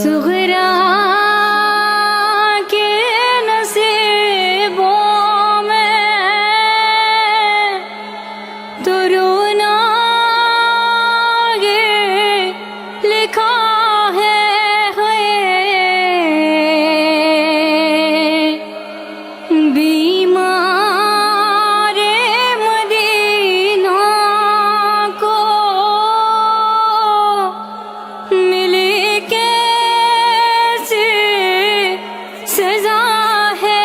صغرا کے نصیبوں میں تو رونا یہ لکھا ہے بیمار مدینہ کو ملی کیسی سزا ہے،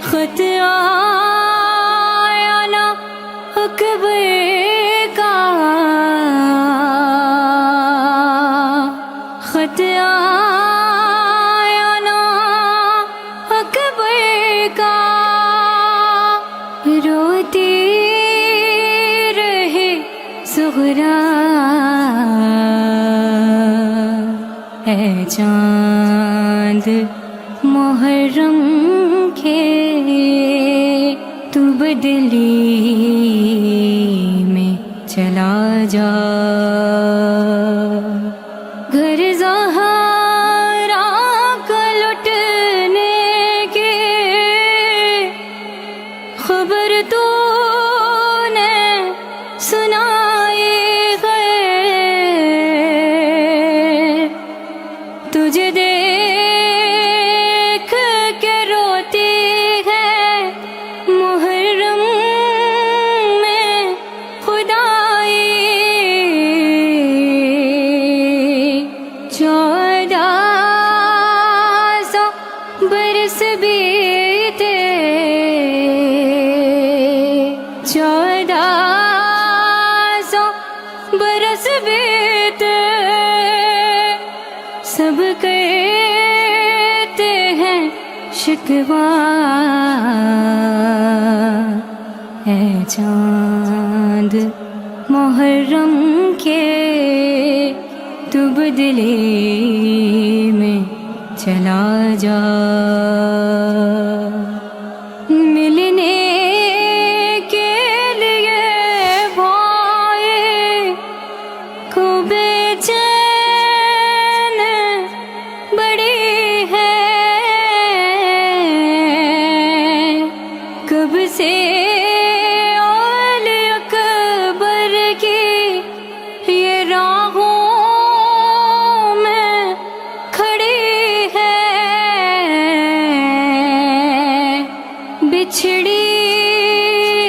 خط آیا نا اکبر کا، خط آیا نا اکبر کا، روتی رہے صغرا، اے چاند محرم کے تو بدلی میں چلا جا، گھر زہرا کا لٹنے کی خبر تو نے سنائی ہے، تجھے دیکھ کے روتی ہے محرم میں خدائی، 1400 برس بیتے، 1400 برس بیتے، سب کہتے ہیں شکوہ، اے چاند محرم کے تو بدلے میں چلا جا، ملنے کے لیے بھائی کو بے چین بڑی ہے، کب سے اولی اکبر کی یہ راہوں میں کھڑی ہے، بچھڑی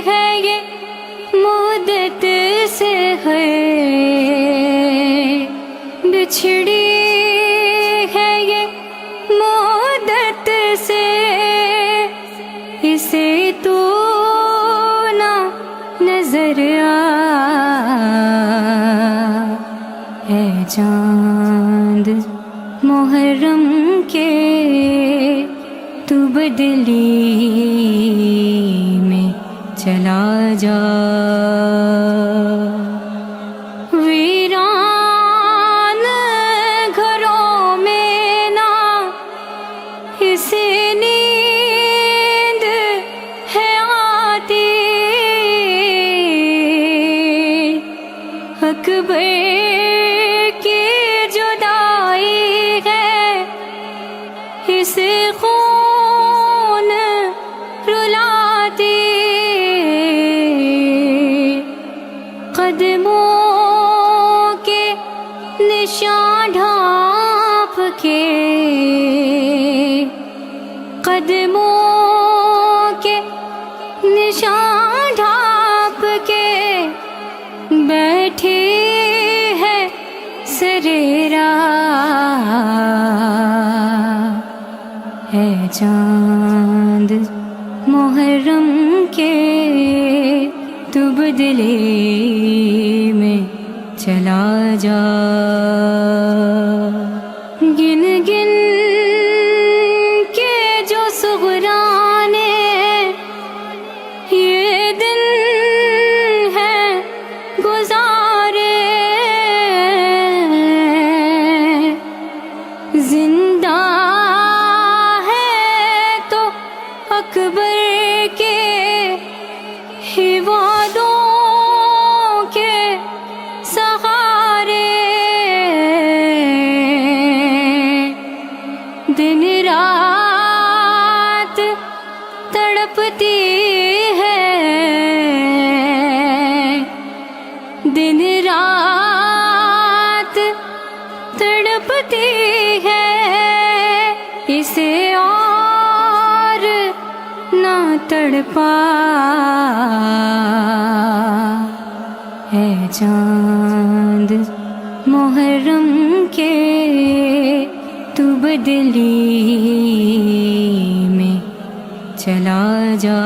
ہے یہ مدت سے ہے، بچھڑی ہے یہ مدت سے، اسے تو نہ نظر آ، اے چاند محرم کے تو بدلی میں چلا جا، ویران گھروں میں نہ اسے نیند ہے آتی، اکبر کی جدائی ہے اسے خون رلاتی، قدموں کے نشان ڈھانپ کے، قدموں کے نشان ڈھانپ کے بیٹھی ہے سریرا، اے چاند محرم کے تو بدلے میں چلا جا، گن گن کے جو صغرا نے یہ دن ہے گزارے، زندہ ہے تو اکبر کے ہی وعدوں کے سہارے دن رات تڑپتی ہے، دن رات تڑپتی ہے، اسے اور نہ تڑپا ہے چاند محرم کے تو بدلی میں چلا جا،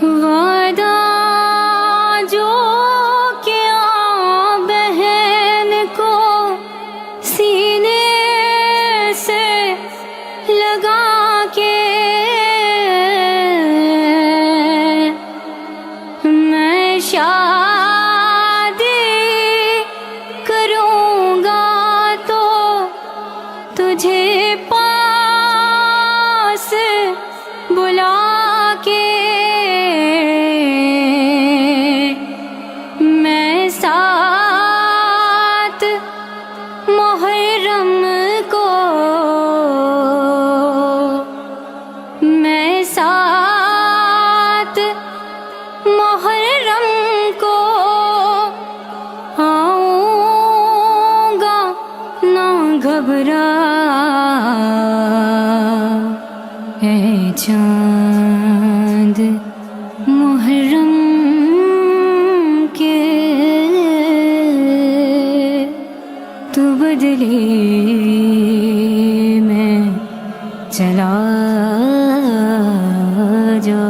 وعدہ جو کیا بہن کو سینے سے لگا کے، میں شادی کروں گا تو تجھے پاس بلا کے، میں سات محرم کو، میں سات محرم کو آؤں گا، نہ گھبرا اے چاند محرم کے تو بدلی میں چلا جا۔